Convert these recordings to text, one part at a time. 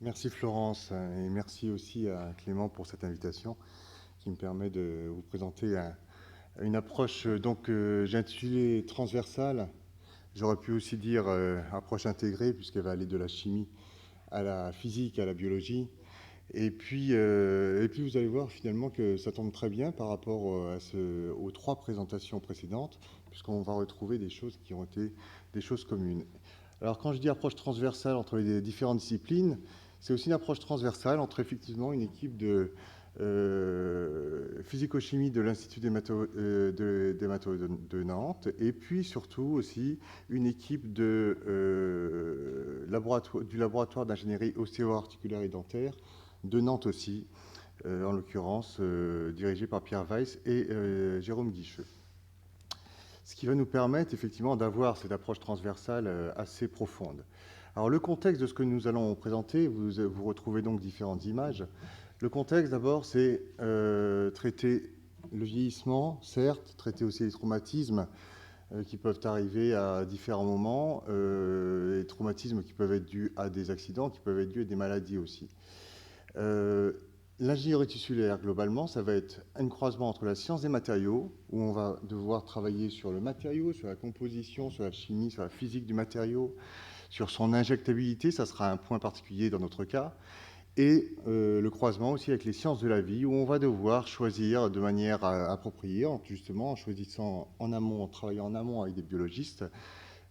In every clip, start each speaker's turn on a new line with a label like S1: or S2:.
S1: Merci Florence et merci aussi à Clément pour cette invitation qui me permet de vous présenter une approche j'ai intitulé transversale. J'aurais pu aussi dire approche intégrée puisqu'elle va aller de la chimie à la physique, à la biologie. Et puis vous allez voir finalement que ça tombe très bien par rapport aux trois présentations précédentes puisqu'on va retrouver des choses qui ont été des choses communes. Alors quand je dis approche transversale entre les différentes disciplines, c'est aussi une approche transversale entre effectivement une équipe de physico-chimie de l'Institut des maths de Nantes et puis surtout aussi une équipe du laboratoire d'ingénierie ostéo-articulaire et dentaire de Nantes aussi, en l'occurrence dirigé par Pierre Weiss et Jérôme Guicheux. Ce qui va nous permettre effectivement d'avoir cette approche transversale assez profonde. Alors le contexte de ce que nous allons présenter, vous retrouvez donc différentes images. Le contexte d'abord, c'est traiter le vieillissement, certes, traiter aussi les traumatismes qui peuvent arriver à différents moments, les traumatismes qui peuvent être dus à des accidents, qui peuvent être dus à des maladies aussi. L'ingénierie tissulaire, globalement, ça va être un croisement entre la science des matériaux, où on va devoir travailler sur le matériau, sur la composition, sur la chimie, sur la physique du matériau, sur son injectabilité, ça sera un point particulier dans notre cas, et le croisement aussi avec les sciences de la vie, où on va devoir choisir de manière appropriée, justement en choisissant en amont, en travaillant en amont avec des biologistes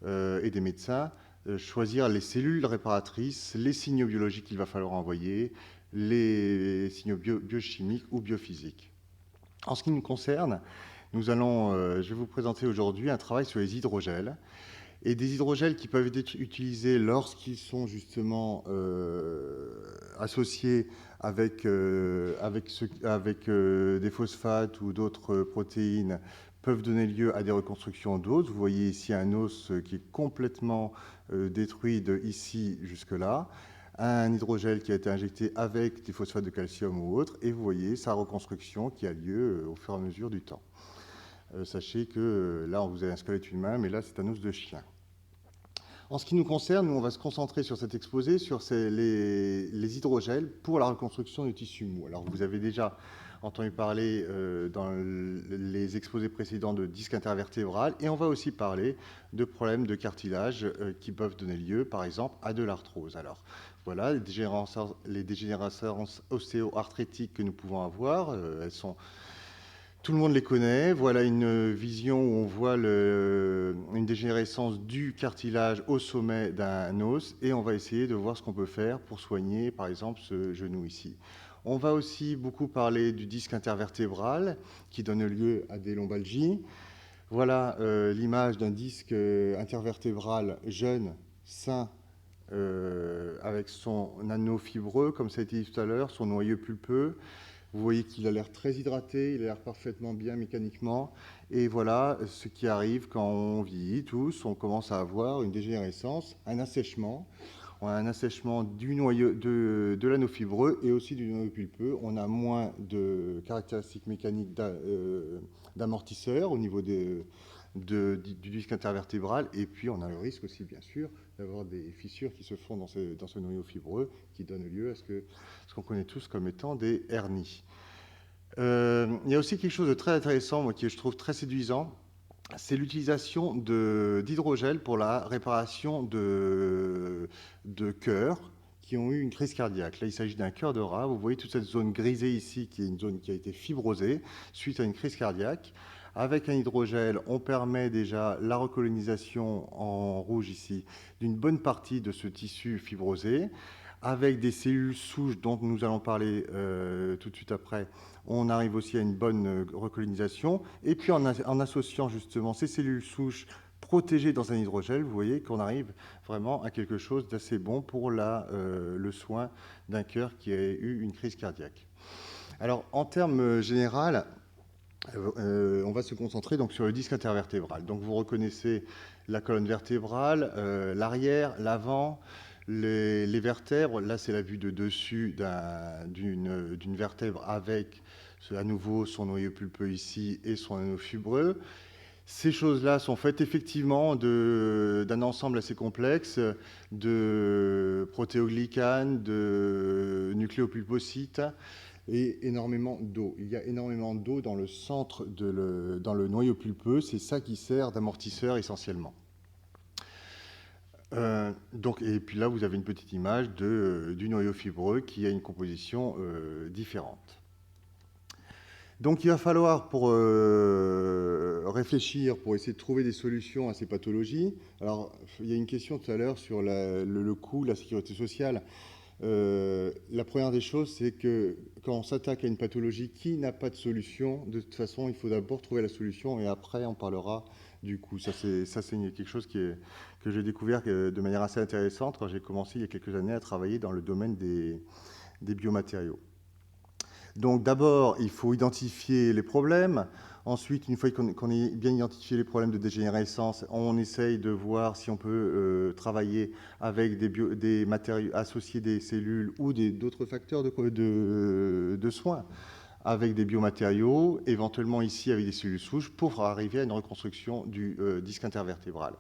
S1: et des médecins, choisir les cellules réparatrices, les signaux biologiques qu'il va falloir envoyer, les signaux biochimiques ou biophysiques. En ce qui nous concerne, je vais vous présenter aujourd'hui un travail sur les hydrogels, et des hydrogels qui peuvent être utilisés lorsqu'ils sont justement associés avec des phosphates ou d'autres protéines peuvent donner lieu à des reconstructions d'os. Vous voyez ici un os qui est complètement détruit de ici jusque-là, un hydrogel qui a été injecté avec des phosphates de calcium ou autre, et vous voyez sa reconstruction qui a lieu au fur et à mesure du temps. Sachez que là, vous avez un squelette humain, mais là, c'est un os de chien. En ce qui nous concerne, nous, on va se concentrer sur cet exposé, sur les hydrogels pour la reconstruction du tissu mou. Alors, vous avez déjà entendu parler dans les exposés précédents de disque intervertébral, et on va aussi parler de problèmes de cartilage qui peuvent donner lieu, par exemple, à de l'arthrose. Alors, voilà, les dégénérescences ostéo-arthrétiques que nous pouvons avoir, tout le monde les connaît. Voilà une vision où on voit une dégénérescence du cartilage au sommet d'un os, et on va essayer de voir ce qu'on peut faire pour soigner, par exemple, ce genou ici. On va aussi beaucoup parler du disque intervertébral qui donne lieu à des lombalgies. Voilà l'image d'un disque intervertébral jeune, sain, avec son anneau fibreux, comme ça a été dit tout à l'heure, son noyau pulpeux. Vous voyez qu'il a l'air très hydraté, il a l'air parfaitement bien mécaniquement. Et voilà ce qui arrive quand on vieillit tous. On commence à avoir une dégénérescence, un assèchement. On a un assèchement du noyau de l'anneau fibreux et aussi du noyau pulpeux. On a moins de caractéristiques mécaniques d'amortisseurs au niveau du disque intervertébral. Et puis on a le risque aussi, bien sûr, d'avoir des fissures qui se font dans ce noyau fibreux qui donnent lieu à ce qu'on connaît tous comme étant des hernies. Il y a aussi quelque chose de très intéressant, moi, qui je trouve très séduisant, c'est l'utilisation d'hydrogel pour la réparation de cœurs qui ont eu une crise cardiaque. Là, il s'agit d'un cœur de rat. Vous voyez toute cette zone grisée ici, qui est une zone qui a été fibrosée suite à une crise cardiaque. Avec un hydrogel, on permet déjà la recolonisation en rouge ici d'une bonne partie de ce tissu fibrosé. Avec des cellules souches dont nous allons parler tout de suite après, on arrive aussi à une bonne recolonisation. Et puis en associant justement ces cellules souches protégées dans un hydrogel, vous voyez qu'on arrive vraiment à quelque chose d'assez bon pour le soin d'un cœur qui a eu une crise cardiaque. Alors en termes généraux, on va se concentrer donc sur le disque intervertébral. Donc vous reconnaissez la colonne vertébrale, l'arrière, l'avant, les vertèbres. Là, c'est la vue de dessus d'une vertèbre avec à nouveau son noyau pulpeux ici et son anneau fibreux. Ces choses-là sont faites effectivement d'un ensemble assez complexe de protéoglycanes, de nucléopulpocytes et énormément d'eau. Il y a énormément d'eau dans le centre, dans le noyau pulpeux. C'est ça qui sert d'amortisseur essentiellement. Et puis là, vous avez une petite image du noyau fibreux qui a une composition différente. Donc il va falloir, pour réfléchir, pour essayer de trouver des solutions à ces pathologies, alors il y a une question tout à l'heure sur le coût, la sécurité sociale. La première des choses, c'est que quand on s'attaque à une pathologie qui n'a pas de solution, de toute façon, il faut d'abord trouver la solution et après, on parlera du coût. Ça, c'est quelque chose que j'ai découvert de manière assez intéressante quand j'ai commencé il y a quelques années à travailler dans le domaine des biomatériaux. Donc d'abord, il faut identifier les problèmes. Ensuite, une fois qu'on ait bien identifié les problèmes de dégénérescence, on essaye de voir si on peut travailler avec des matériaux, associer des cellules ou d'autres facteurs de soins avec des biomatériaux, éventuellement ici avec des cellules souches, pour arriver à une reconstruction du disque intervertébral.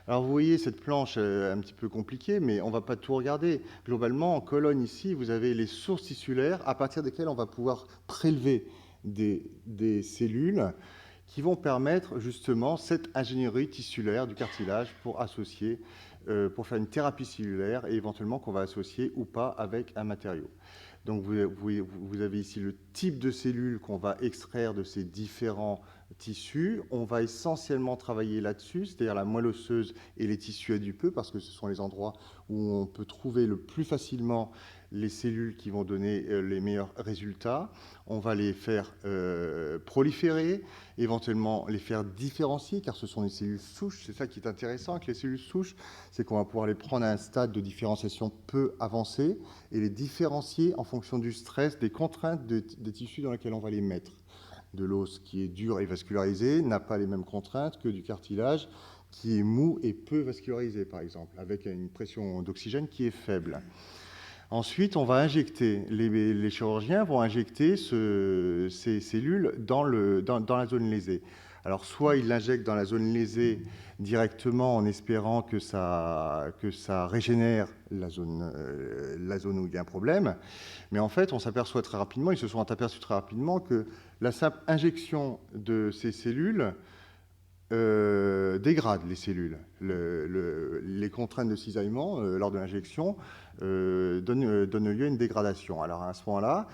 S1: Alors vous voyez cette planche un petit peu compliquée, mais on ne va pas tout regarder. Globalement, en colonne ici, vous avez les sources tissulaires à partir desquelles on va pouvoir prélever des cellules qui vont permettre justement cette ingénierie tissulaire du cartilage pour associer, pour faire une thérapie cellulaire et éventuellement qu'on va associer ou pas avec un matériau. Donc vous avez ici le type de cellules qu'on va extraire de ces différents tissus. On va essentiellement travailler là-dessus, c'est-à-dire la moelle osseuse et les tissus adipeux, parce que ce sont les endroits où on peut trouver le plus facilement les cellules qui vont donner les meilleurs résultats. On va les faire proliférer, éventuellement les faire différencier, car ce sont des cellules souches. C'est ça qui est intéressant avec les cellules souches, c'est qu'on va pouvoir les prendre à un stade de différenciation peu avancé et les différencier en fonction du stress, des contraintes des tissus dans lesquels on va les mettre. De l'os qui est dur et vascularisé n'a pas les mêmes contraintes que du cartilage qui est mou et peu vascularisé, par exemple, avec une pression d'oxygène qui est faible. Ensuite, on va injecter, les chirurgiens vont injecter ces cellules dans la zone lésée. Alors, soit ils l'injectent dans la zone lésée directement en espérant que ça régénère la zone où il y a un problème, mais en fait, on s'aperçoit très rapidement, ils se sont aperçus très rapidement que la simple injection de ces cellules dégrade les cellules. Les contraintes de cisaillement lors de l'injection donnent lieu à une dégradation. Alors à ce moment-là,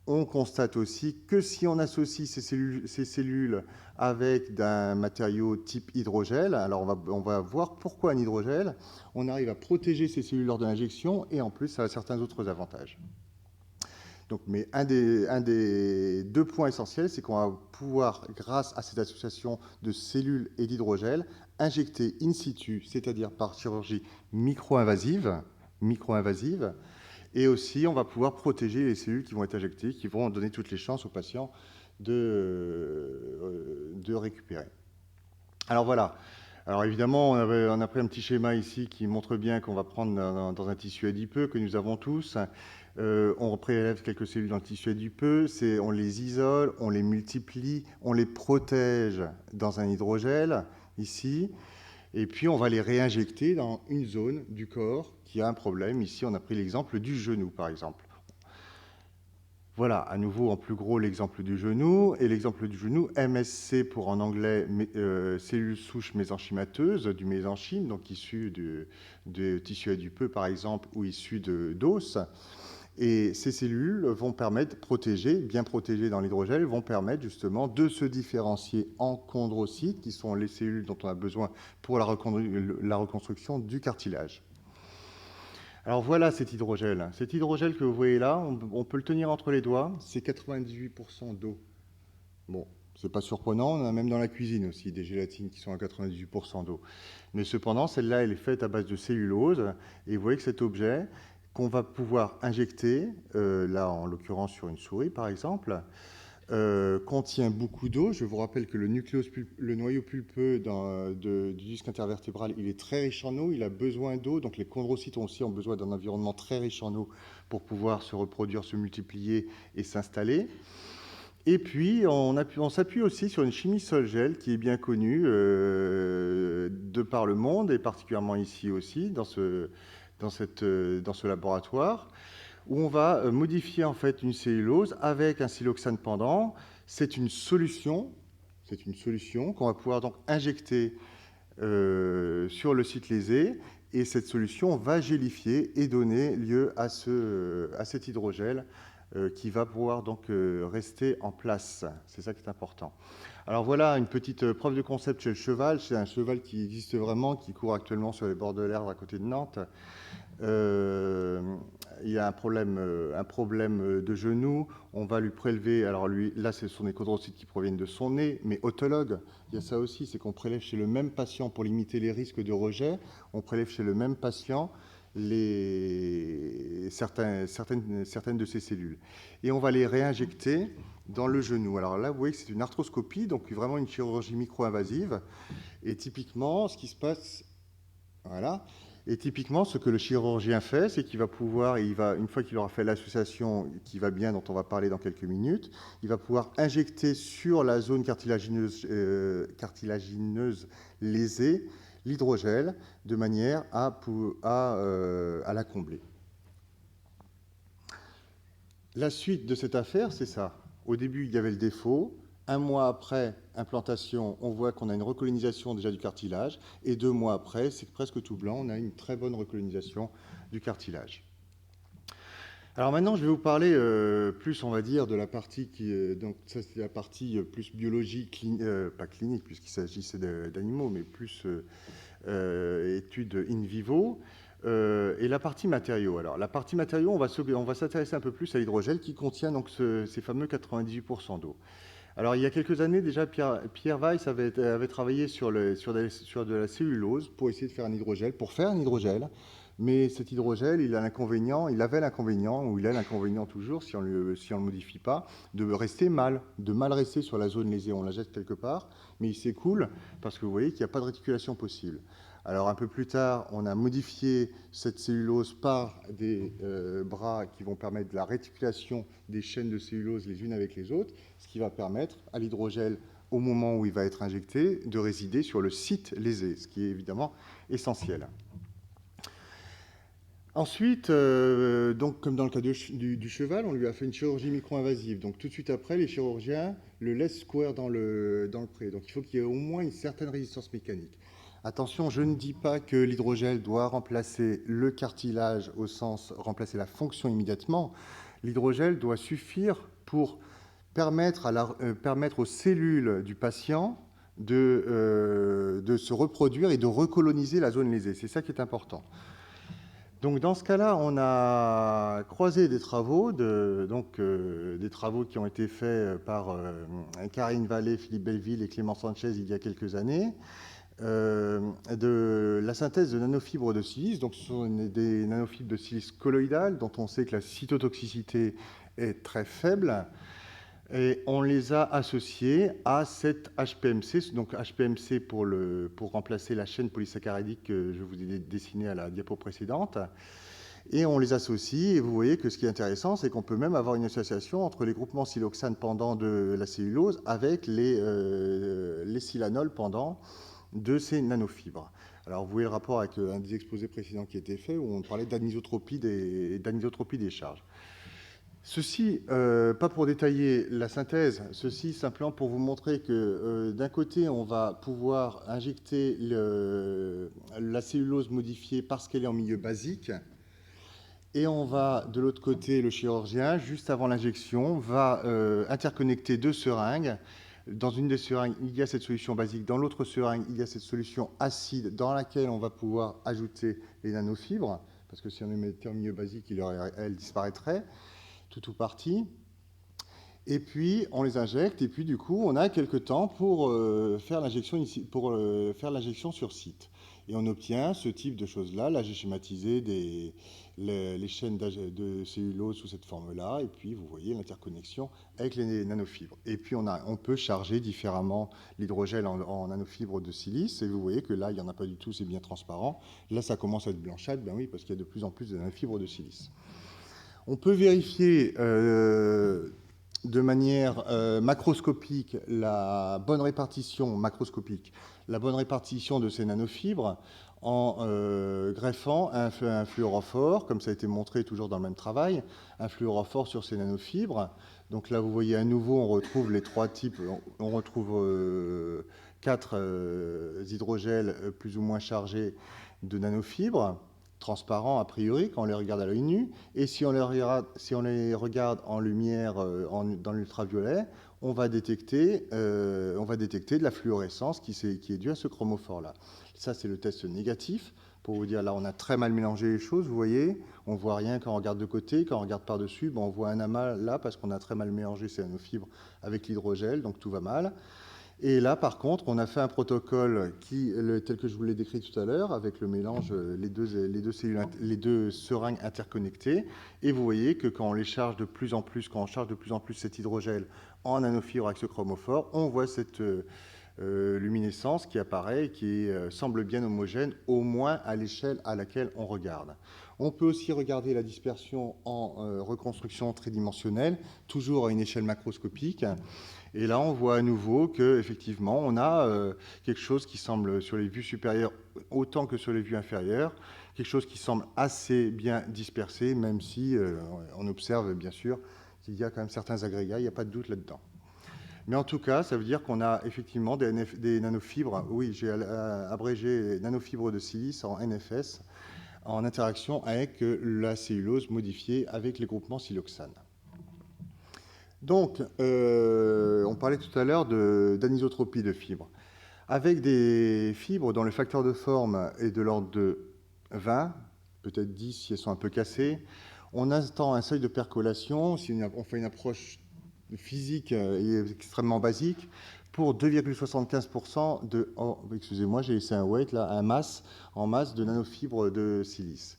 S1: on constate aussi que si on associe ces cellules avec un matériau type hydrogel, alors on va voir pourquoi un hydrogel, on arrive à protéger ces cellules lors de l'injection et en plus ça a certains autres avantages. Donc, mais un des deux points essentiels, c'est qu'on va pouvoir, grâce à cette association de cellules et d'hydrogel, injecter in situ, c'est-à-dire par chirurgie micro-invasive, et aussi on va pouvoir protéger les cellules qui vont être injectées, qui vont donner toutes les chances aux patients de récupérer. Alors voilà. Alors évidemment, on a pris un petit schéma ici qui montre bien qu'on va prendre dans un tissu adipeux que nous avons tous. On prélève quelques cellules dans le tissu adipeux, on les isole, on les multiplie, on les protège dans un hydrogel, ici, et puis on va les réinjecter dans une zone du corps qui a un problème. Ici, on a pris l'exemple du genou, par exemple. Voilà, à nouveau en plus gros l'exemple du genou. Et l'exemple du genou, MSC pour en anglais, cellules souches mésenchymateuses, du mésenchyme, donc issues de tissu adipeux par exemple, ou issues d'os. Et ces cellules vont permettre, bien protégées dans l'hydrogel, vont permettre justement de se différencier en chondrocytes, qui sont les cellules dont on a besoin pour la reconstruction du cartilage. Alors voilà cet hydrogel. Cet hydrogel que vous voyez là, on peut le tenir entre les doigts, c'est 98% d'eau. Bon, c'est pas surprenant, on a même dans la cuisine aussi des gélatines qui sont à 98% d'eau. Mais cependant, celle-là, elle est faite à base de cellulose, et vous voyez que cet objet, qu'on va pouvoir injecter, là en l'occurrence sur une souris par exemple, contient beaucoup d'eau. Je vous rappelle que le noyau pulpeux du disque intervertébral, il est très riche en eau, il a besoin d'eau, donc les chondrocytes aussi ont besoin d'un environnement très riche en eau pour pouvoir se reproduire, se multiplier et s'installer. Et puis, on s'appuie aussi sur une chimie sol-gel qui est bien connue de par le monde, et particulièrement ici aussi, dans ce laboratoire, où on va modifier en fait une cellulose avec un siloxane pendant. C'est une solution, qu'on va pouvoir donc injecter sur le site lésé, et cette solution va gélifier et donner lieu à cet hydrogel qui va pouvoir donc rester en place. C'est ça qui est important. Alors voilà une petite preuve de concept chez le cheval. C'est un cheval qui existe vraiment, qui court actuellement sur les bords de l'Erdre à côté de Nantes. Il y a un problème de genou. On va lui prélever, alors lui, là ce sont des chondrocytes qui proviennent de son nez, mais autologue, il y a ça aussi, c'est qu'on prélève chez le même patient pour limiter les risques de rejet, on prélève chez le même patient certaines de ces cellules. Et on va les réinjecter dans le genou. Alors là, vous voyez que c'est une arthroscopie, donc vraiment une chirurgie micro-invasive. Et typiquement, ce qui se passe, voilà. Et typiquement, ce que le chirurgien fait, c'est qu'il va pouvoir, une fois qu'il aura fait l'association qui va bien, dont on va parler dans quelques minutes, il va pouvoir injecter sur la zone cartilagineuse lésée l'hydrogel de manière à la combler. La suite de cette affaire, c'est ça. Au début, il y avait le défaut. Un mois après implantation, on voit qu'on a une recolonisation déjà du cartilage. Et 2 mois après, c'est presque tout blanc, on a une très bonne recolonisation du cartilage. Alors maintenant, je vais vous parler plus, on va dire, de la partie donc ça c'est la partie plus biologique, pas clinique, puisqu'il s'agissait d'animaux, mais plus études in vivo. Et la partie matériaux. Alors, la partie matériaux, on va s'intéresser un peu plus à l'hydrogel qui contient donc ces fameux 98% d'eau. Alors, il y a quelques années déjà, Pierre Weiss avait travaillé sur de la cellulose pour essayer de faire un hydrogel, mais cet hydrogel, il avait l'inconvénient, ou il a l'inconvénient toujours, si on ne le modifie pas, de mal rester sur la zone lésée. On la jette quelque part, mais il s'écoule parce que vous voyez qu'il n'y a pas de réticulation possible. Alors un peu plus tard, on a modifié cette cellulose par des bras qui vont permettre de la réticulation des chaînes de cellulose les unes avec les autres, ce qui va permettre à l'hydrogel, au moment où il va être injecté, de résider sur le site lésé, ce qui est évidemment essentiel. Ensuite, donc, comme dans le cas du cheval, on lui a fait une chirurgie micro-invasive. Donc tout de suite après, les chirurgiens le laissent courir dans le pré. Donc il faut qu'il y ait au moins une certaine résistance mécanique. Attention, je ne dis pas que l'hydrogel doit remplacer le cartilage au sens remplacer la fonction immédiatement. L'hydrogel doit suffire pour permettre aux cellules du patient de se reproduire et de recoloniser la zone lésée. C'est ça qui est important. Donc dans ce cas-là, on a croisé des travaux, des travaux qui ont été faits par Karine Vallée, Philippe Belleville et Clément Sanchez il y a quelques années, de la synthèse de nanofibres de silice. Donc ce sont des nanofibres de silice colloïdales dont on sait que la cytotoxicité est très faible. Et on les a associés à cette HPMC, donc HPMC pour remplacer la chaîne polysaccharidique que je vous ai dessinée à la diapo précédente. Et on les associe, et vous voyez que ce qui est intéressant, c'est qu'on peut même avoir une association entre les groupements siloxane pendant de la cellulose avec les silanols pendant de ces nanofibres. Alors vous voyez le rapport avec un des exposés précédents qui a été fait, où on parlait d'anisotropie des charges. Ceci, pas pour détailler la synthèse, ceci simplement pour vous montrer que d'un côté, on va pouvoir injecter la cellulose modifiée parce qu'elle est en milieu basique, et on va, de l'autre côté, le chirurgien, juste avant l'injection, va interconnecter 2 seringues. Dans une des seringues, il y a cette solution basique. Dans l'autre seringue, il y a cette solution acide dans laquelle on va pouvoir ajouter les nanofibres, parce que si on les mettait en milieu basique, elle disparaîtrait, tout ou partie. Et puis, on les injecte, et puis du coup, on a quelques temps pour faire l'injection sur site. Et on obtient ce type de choses-là. Là, j'ai schématisé les chaînes de cellulose sous cette forme-là, et puis vous voyez l'interconnexion avec les nanofibres. Et puis, on peut charger différemment l'hydrogel en nanofibres de silice, et vous voyez que là, il n'y en a pas du tout, c'est bien transparent. Là, ça commence à être blanchâtre, ben oui, parce qu'il y a de plus en plus de nanofibres de silice. On peut vérifier de manière macroscopique macroscopique, la bonne répartition de ces nanofibres en greffant un fluorophore, comme ça a été montré toujours dans le même travail, un fluorophore sur ces nanofibres. Donc là, vous voyez à nouveau, on retrouve les trois types, on retrouve quatre hydrogels plus ou moins chargés de nanofibres, transparents a priori quand on les regarde à l'œil nu, et si on les regarde en lumière dans l'ultraviolet, on va détecter de la fluorescence qui est due à ce chromophore-là. Ça, c'est le test négatif. Pour vous dire, là, on a très mal mélangé les choses, vous voyez. On ne voit rien quand on regarde de côté. Quand on regarde par-dessus, on voit un amas là parce qu'on a très mal mélangé ces nanofibres avec l'hydrogel, donc tout va mal. Et là, par contre, on a fait un protocole tel que je vous l'ai décrit tout à l'heure, avec le mélange, les deux seringues interconnectées. Et vous voyez que quand on charge de plus en plus cet hydrogel en nanofibres avec ce chromophore, on voit cette luminescence qui apparaît et qui semble bien homogène, au moins à l'échelle à laquelle on regarde. On peut aussi regarder la dispersion en reconstruction tridimensionnelle, toujours à une échelle macroscopique. Et là, on voit à nouveau qu'effectivement, on a quelque chose qui semble, sur les vues supérieures autant que sur les vues inférieures, quelque chose qui semble assez bien dispersé, même si on observe bien sûr qu'il y a quand même certains agrégats, il n'y a pas de doute là-dedans. Mais en tout cas, ça veut dire qu'on a effectivement des nanofibres, oui, j'ai abrégé nanofibres de silice en NFS, en interaction avec la cellulose modifiée avec les groupements siloxane. Donc, on parlait tout à l'heure d'anisotropie de fibres. Avec des fibres dont le facteur de forme est de l'ordre de 20, peut-être 10 si elles sont un peu cassées, on attend un seuil de percolation, si on fait une approche physique et extrêmement basique, pour 2,75% de... Oh, excusez-moi, j'ai laissé un weight, là, en masse de nanofibres de silice.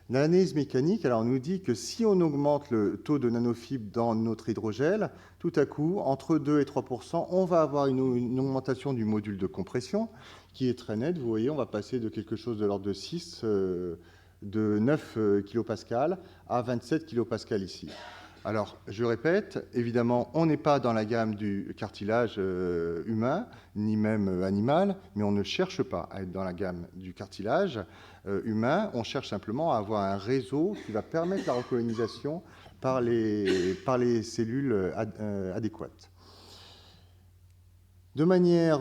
S1: L'analyse mécanique, alors, on nous dit que si on augmente le taux de nanofibres dans notre hydrogel, tout à coup, entre 2 et 3%, on va avoir une augmentation du module de compression qui est très nette. Vous voyez, on va passer de quelque chose de l'ordre de 6, de 9 kPa à 27 kPa ici. Alors, je répète, évidemment, on n'est pas dans la gamme du cartilage humain, ni même animal, mais on ne cherche pas à être dans la gamme du cartilage humain. On cherche simplement à avoir un réseau qui va permettre la recolonisation par les cellules adéquates. De manière,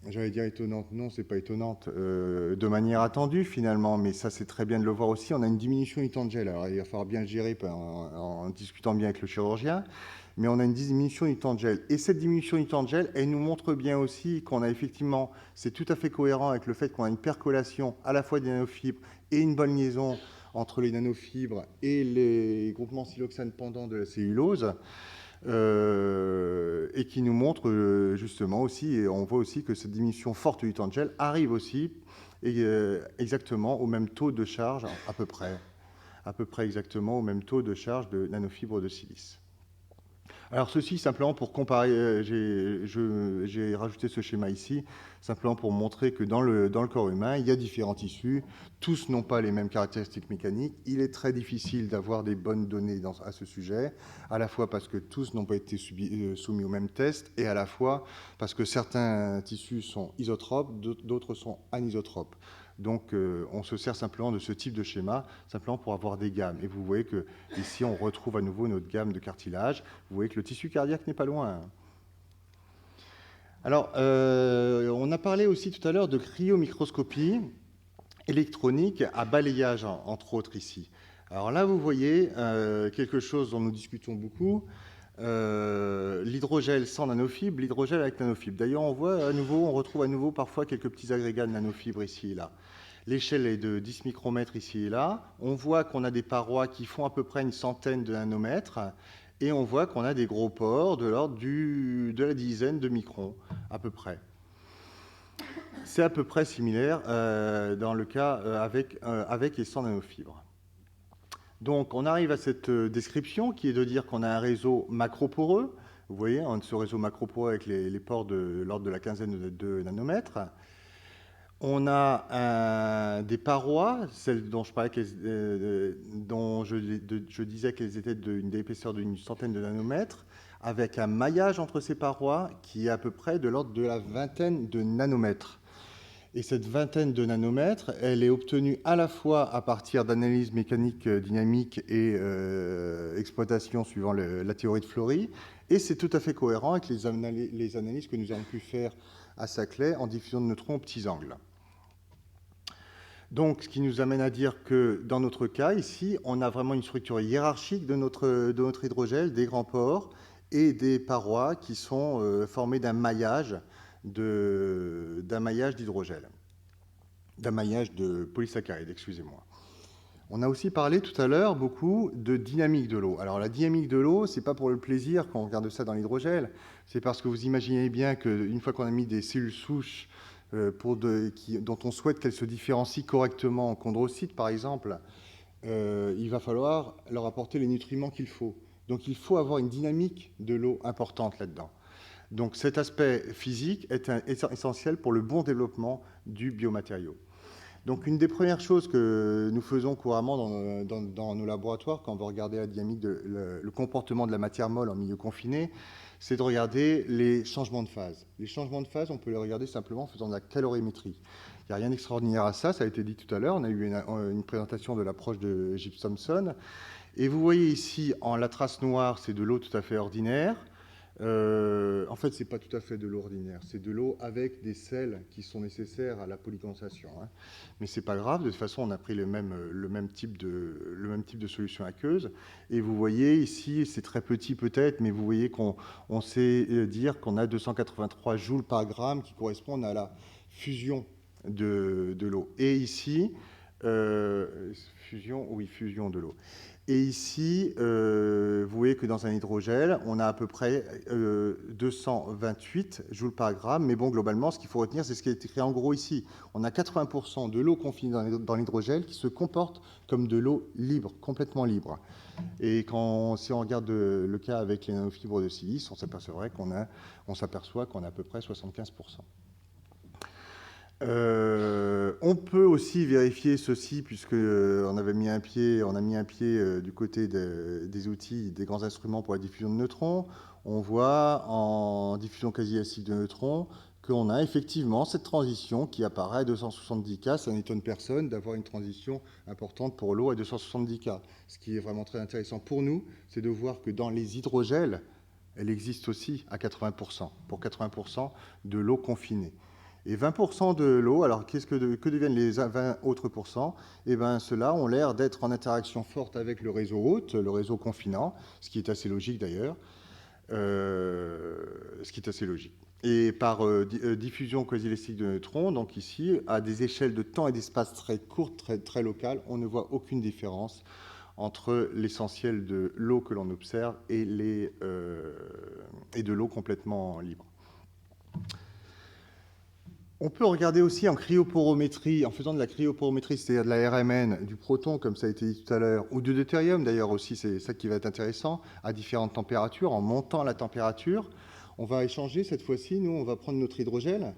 S1: j'allais dire étonnante, non, c'est pas étonnante, de manière attendue finalement, mais ça c'est très bien de le voir aussi, on a une diminution du temps de gel. Alors il va falloir bien le gérer en discutant bien avec le chirurgien, mais on a une diminution du temps de gel. Et cette diminution du temps de gel, elle nous montre bien aussi qu'on a effectivement, c'est tout à fait cohérent avec le fait qu'on a une percolation à la fois des nanofibres et une bonne liaison entre les nanofibres et les groupements siloxane pendants de la cellulose. Et qui nous montre justement aussi, et on voit aussi que cette diminution forte du temps de gel arrive aussi exactement au même taux de charge, à peu près exactement au même taux de charge de nanofibres de silice. Alors ceci, simplement pour comparer, j'ai rajouté ce schéma ici, simplement pour montrer que dans le corps humain, il y a différents tissus, tous n'ont pas les mêmes caractéristiques mécaniques. Il est très difficile d'avoir des bonnes données à ce sujet, à la fois parce que tous n'ont pas été soumis au même test, et à la fois parce que certains tissus sont isotropes, d'autres sont anisotropes. Donc, on se sert simplement de ce type de schéma, simplement pour avoir des gammes. Et vous voyez que ici, on retrouve à nouveau notre gamme de cartilage. Vous voyez que le tissu cardiaque n'est pas loin. Alors, on a parlé aussi tout à l'heure de cryomicroscopie électronique à balayage, entre autres, ici. Alors là, vous voyez quelque chose dont nous discutons beaucoup, l'hydrogel sans nanofibres, l'hydrogel avec nanofibres. D'ailleurs, on retrouve à nouveau parfois quelques petits agrégats de nanofibres ici et là. L'échelle est de 10 micromètres ici et là. On voit qu'on a des parois qui font à peu près une centaine de nanomètres. Et on voit qu'on a des gros pores de l'ordre de la dizaine de microns, à peu près. C'est à peu près similaire dans le cas avec et sans nanofibres. Donc, on arrive à cette description qui est de dire qu'on a un réseau macroporeux. Vous voyez, ce réseau macroporeux avec les pores de l'ordre de la quinzaine de nanomètres. On a des parois, celles dont je parlais, dont je disais qu'elles étaient d'une épaisseur d'une centaine de nanomètres, avec un maillage entre ces parois qui est à peu près de l'ordre de la vingtaine de nanomètres. Et cette vingtaine de nanomètres, elle est obtenue à la fois à partir d'analyses mécaniques dynamiques et exploitation suivant la théorie de Flory, et c'est tout à fait cohérent avec les analyses que nous avons pu faire à Saclay en diffusion de neutrons aux petits angles. Donc, ce qui nous amène à dire que dans notre cas, ici, on a vraiment une structure hiérarchique de notre hydrogel, des grands pores et des parois qui sont formées d'un maillage d'hydrogel, d'un maillage de polysaccharides, excusez-moi. On a aussi parlé tout à l'heure beaucoup de dynamique de l'eau. Alors la dynamique de l'eau, c'est pas pour le plaisir quand on regarde ça dans l'hydrogel, c'est parce que vous imaginez bien qu'une fois qu'on a mis des cellules souches dont on souhaite qu'elles se différencient correctement en chondrocytes, par exemple, il va falloir leur apporter les nutriments qu'il faut. Donc il faut avoir une dynamique de l'eau importante là-dedans. Donc cet aspect physique est essentiel pour le bon développement du biomatériau. Donc une des premières choses que nous faisons couramment dans nos laboratoires quand on veut regarder la dynamique, le comportement de la matière molle en milieu confiné, c'est de regarder les changements de phase. Les changements de phase, on peut les regarder simplement en faisant de la calorimétrie. Il n'y a rien d'extraordinaire à ça, ça a été dit tout à l'heure, on a eu une présentation de l'approche de Gibbs Thompson. Et vous voyez ici, la trace noire, c'est de l'eau tout à fait ordinaire. En fait, ce n'est pas tout à fait de l'eau ordinaire, c'est de l'eau avec des sels qui sont nécessaires à la polycondensation. Hein. Mais ce n'est pas grave, de toute façon, on a pris le même type de solution aqueuse. Et vous voyez ici, c'est très petit peut-être, mais vous voyez qu'on sait dire qu'on a 283 joules par gramme qui correspondent à la fusion de l'eau. Et ici, fusion de l'eau. Et ici, vous voyez que dans un hydrogel, on a à peu près 228 joules par gramme. Mais bon, globalement, ce qu'il faut retenir, c'est ce qui est écrit en gros ici. On a 80% de l'eau confinée dans l'hydrogel qui se comporte comme de l'eau libre, complètement libre. Et si on regarde le cas avec les nanofibres de silice, on s'aperçoit qu'on a à peu près 75%. On peut aussi vérifier ceci, puisque on a mis un pied du côté des outils, des grands instruments pour la diffusion de neutrons. On voit en diffusion quasi-acide de neutrons qu'on a effectivement cette transition qui apparaît à 270 K. Ça n'étonne personne d'avoir une transition importante pour l'eau à 270 K. Ce qui est vraiment très intéressant pour nous, c'est de voir que dans les hydrogels, elle existe aussi à 80%, pour 80% de l'eau confinée. Et 20% de l'eau, alors que deviennent les 20 autres pourcents? Eh bien, ceux-là ont l'air d'être en interaction forte avec le réseau hôte, le réseau confinant, ce qui est assez logique d'ailleurs. Et par diffusion quasi-élastique de neutrons, donc ici, à des échelles de temps et d'espace très courtes, très, très locales, on ne voit aucune différence entre l'essentiel de l'eau que l'on observe et de l'eau complètement libre. On peut regarder aussi en cryoporométrie, en faisant de la cryoporométrie, c'est-à-dire de la RMN, du proton, comme ça a été dit tout à l'heure, ou du deutérium d'ailleurs aussi, c'est ça qui va être intéressant, à différentes températures, en montant la température. On va échanger cette fois-ci, nous, on va prendre notre hydrogel,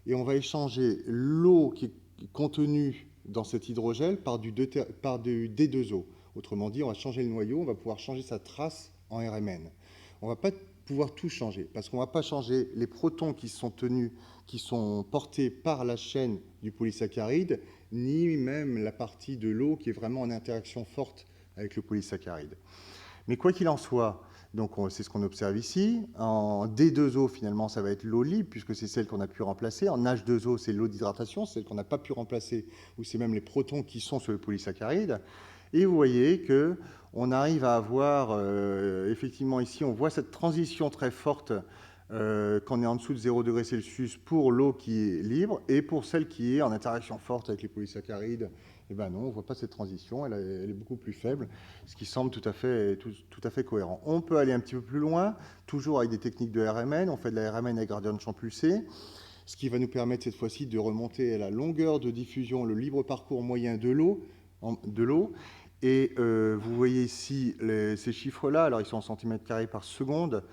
S1: et on va échanger l'eau qui est contenue dans cet hydrogel par du D2O. Autrement dit, on va changer le noyau, on va pouvoir changer sa trace en RMN. On ne va pas pouvoir tout changer, parce qu'on ne va pas changer les protons qui sont portés par la chaîne du polysaccharide, ni même la partie de l'eau qui est vraiment en interaction forte avec le polysaccharide. Mais quoi qu'il en soit, donc c'est ce qu'on observe ici. En D2O, finalement, ça va être l'eau libre, puisque c'est celle qu'on a pu remplacer. En H2O, c'est l'eau d'hydratation, celle qu'on n'a pas pu remplacer, ou c'est même les protons qui sont sur le polysaccharide. Et vous voyez qu'on arrive à avoir, effectivement ici, on voit cette transition très forte quand on est en dessous de 0 degré Celsius pour l'eau qui est libre, et pour celle qui est en interaction forte avec les polysaccharides, eh bien non, on ne voit pas cette transition, elle est beaucoup plus faible, ce qui semble tout à fait cohérent. On peut aller un petit peu plus loin, toujours avec des techniques de RMN, on fait de la RMN avec gradient de champ pulsé, ce qui va nous permettre cette fois-ci de remonter à la longueur de diffusion, le libre parcours moyen de l'eau, et vous voyez ici ces chiffres-là, alors ils sont en centimètres carrés par seconde,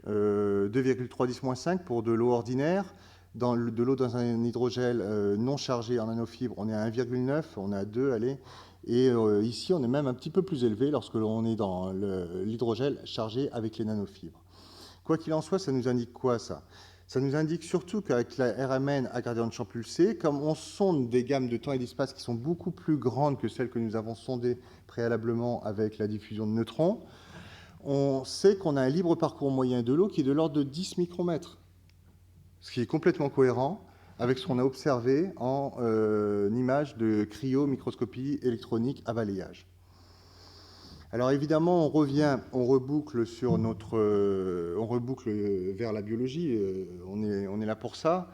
S1: 2,310-5 pour de l'eau ordinaire, de l'eau dans un hydrogel non chargé en nanofibres, on est à 1,9, on est à 2, allez. Et ici, on est même un petit peu plus élevé lorsque l'on est dans l'hydrogel chargé avec les nanofibres. Quoi qu'il en soit, ça nous indique quoi, ça? Ça nous indique surtout qu'avec la RMN à gradient de champ pulsé, comme on sonde des gammes de temps et d'espace qui sont beaucoup plus grandes que celles que nous avons sondées préalablement avec la diffusion de neutrons, on sait qu'on a un libre parcours moyen de l'eau qui est de l'ordre de 10 micromètres, ce qui est complètement cohérent avec ce qu'on a observé en image de cryo-microscopie électronique à balayage. Alors évidemment, on reboucle vers la biologie, on est là pour ça.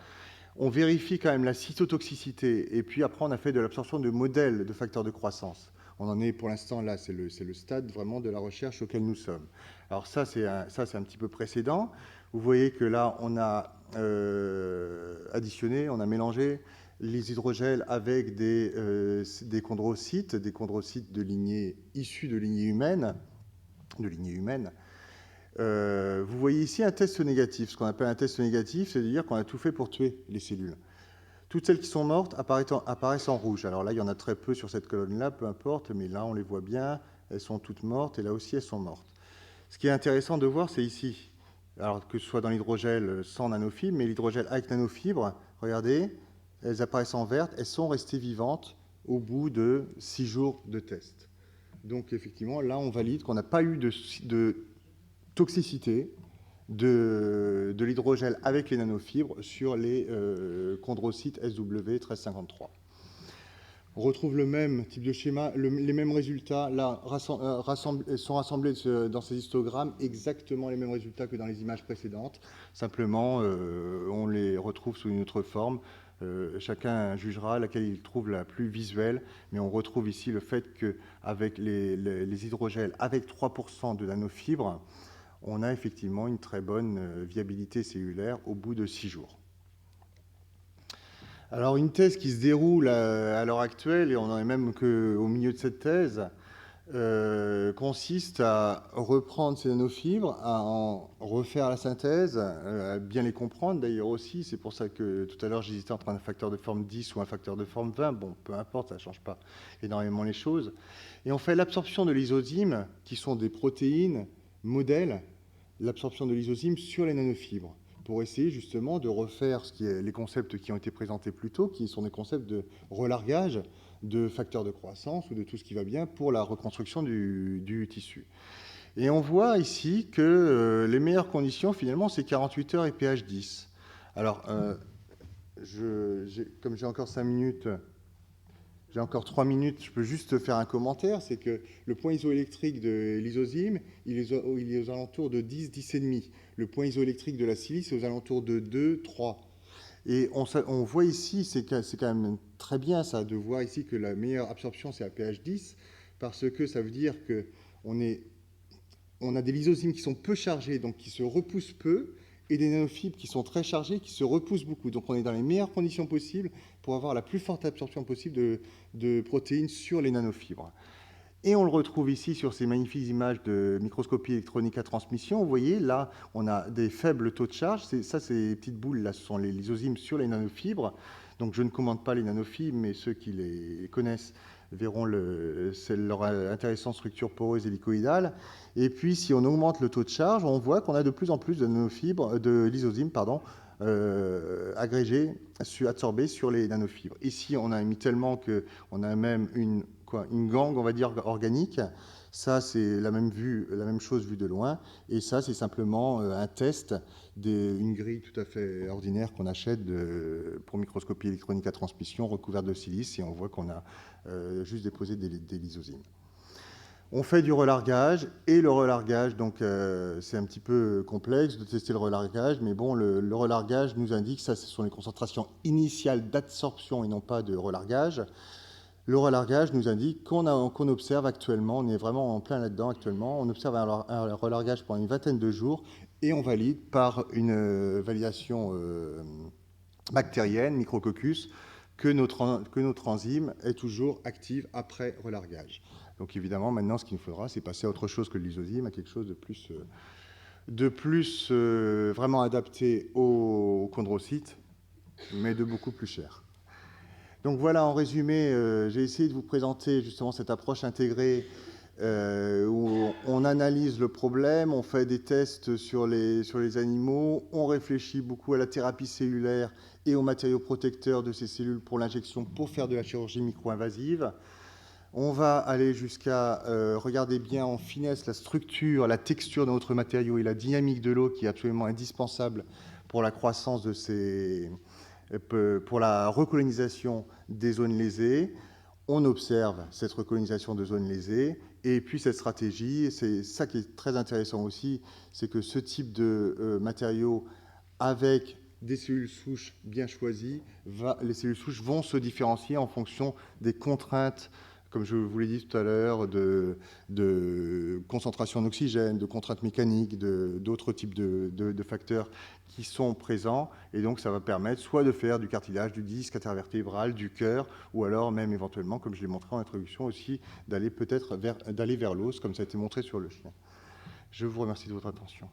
S1: On vérifie quand même la cytotoxicité, et puis après on a fait de l'absorption de modèles de facteurs de croissance. On en est pour l'instant là, c'est le stade vraiment de la recherche auquel nous sommes. Alors ça, c'est un petit peu précédent. Vous voyez que là, on a additionné, on a mélangé les hydrogels avec des chondrocytes issus de lignées humaines. Vous voyez ici un test négatif. Ce qu'on appelle un test négatif, c'est-à-dire qu'on a tout fait pour tuer les cellules. Toutes celles qui sont mortes apparaissent en rouge. Alors là, il y en a très peu sur cette colonne-là, peu importe, mais là, on les voit bien. Elles sont toutes mortes, et là aussi, elles sont mortes. Ce qui est intéressant de voir, c'est ici, alors que ce soit dans l'hydrogel sans nanofibres, mais l'hydrogel avec nanofibres, regardez, elles apparaissent en verte, elles sont restées vivantes au bout de 6 jours de test. Donc effectivement, là, on valide qu'on n'a pas eu de toxicité de l'hydrogel avec les nanofibres sur les chondrocytes SW1353. On retrouve le même type de schéma, les mêmes résultats, là, sont rassemblés dans ces histogrammes, exactement les mêmes résultats que dans les images précédentes. Simplement, on les retrouve sous une autre forme. Chacun jugera laquelle il trouve la plus visuelle, mais on retrouve ici le fait qu'avec les hydrogels avec 3% de nanofibres, on a effectivement une très bonne viabilité cellulaire au bout de 6 jours. Alors, une thèse qui se déroule à l'heure actuelle, et on n'en est même qu'au milieu de cette thèse, consiste à reprendre ces nanofibres, à en refaire la synthèse, à bien les comprendre d'ailleurs aussi. C'est pour ça que tout à l'heure j'hésitais entre un facteur de forme 10 ou un facteur de forme 20. Bon, peu importe, ça ne change pas énormément les choses. Et on fait l'absorption de lysozymes, qui sont des protéines modèles, l'absorption de lysozymes sur les nanofibres, pour essayer justement de refaire les concepts qui ont été présentés plus tôt, qui sont des concepts de relargage, de facteurs de croissance ou de tout ce qui va bien pour la reconstruction du tissu. Et on voit ici que les meilleures conditions, finalement, c'est 48 heures et pH 10. Alors, comme j'ai encore 5 minutes, j'ai encore 3 minutes, je peux juste faire un commentaire, c'est que le point isoélectrique de l'isozyme, il est aux alentours de 10, 10,5. Le point isoélectrique de la silice est aux alentours de 2, 3. Et on voit ici, c'est quand même très bien ça, de voir ici que la meilleure absorption, c'est à pH 10, parce que ça veut dire qu'on a des lysozymes qui sont peu chargés, donc qui se repoussent peu, et des nanofibres qui sont très chargées, qui se repoussent beaucoup. Donc on est dans les meilleures conditions possibles pour avoir la plus forte absorption possible de protéines sur les nanofibres. Et on le retrouve ici sur ces magnifiques images de microscopie électronique à transmission. Vous voyez, là, on a des faibles taux de charge. Ces petites boules-là, ce sont les lysozymes sur les nanofibres. Donc je ne commande pas les nanofibres, mais ceux qui les connaissent verront leur intéressante structure poreuse hélicoïdale. Et puis, si on augmente le taux de charge, on voit qu'on a de plus en plus de nanofibres, de lysozymes, agrégés, absorbés sur les nanofibres. Ici, on a mis tellement qu'on a même une gangue, on va dire, organique. Ça, c'est la même chose vue de loin. Et ça, c'est simplement un test d'une grille tout à fait ordinaire qu'on achète pour microscopie électronique à transmission recouverte de silice. Et on voit qu'on a juste déposé des lysozymes. On fait du relargage, et le relargage, donc c'est un petit peu complexe de tester le relargage, mais bon, le relargage nous indique, ça ce sont les concentrations initiales d'absorption et non pas de relargage. Le relargage nous indique qu'on observe actuellement, on est vraiment en plein là-dedans actuellement, on observe un relargage pendant une vingtaine de jours, et on valide par une validation bactérienne, Micrococcus, que notre enzyme est toujours active après relargage. Donc évidemment, maintenant, ce qu'il nous faudra, c'est passer à autre chose que le lysozyme, à quelque chose de plus vraiment adapté aux chondrocytes mais de beaucoup plus cher. Donc voilà, en résumé, j'ai essayé de vous présenter justement cette approche intégrée où on analyse le problème, on fait des tests sur les animaux, on réfléchit beaucoup à la thérapie cellulaire et aux matériaux protecteurs de ces cellules pour l'injection pour faire de la chirurgie micro-invasive. On va aller jusqu'à regarder bien en finesse la structure, la texture de notre matériau et la dynamique de l'eau qui est absolument indispensable pour la croissance de pour la recolonisation des zones lésées. On observe cette recolonisation de zones lésées et puis cette stratégie, et c'est ça qui est très intéressant aussi, c'est que ce type de matériau avec des cellules souches bien choisies, les cellules souches vont se différencier en fonction des contraintes, comme je vous l'ai dit tout à l'heure, de concentration en oxygène, de contraintes mécaniques, d'autres types de facteurs qui sont présents. Et donc, ça va permettre soit de faire du cartilage, du disque intervertébral, du cœur, ou alors même éventuellement, comme je l'ai montré en introduction aussi, d'aller peut-être vers l'os, comme ça a été montré sur le chien. Je vous remercie de votre attention.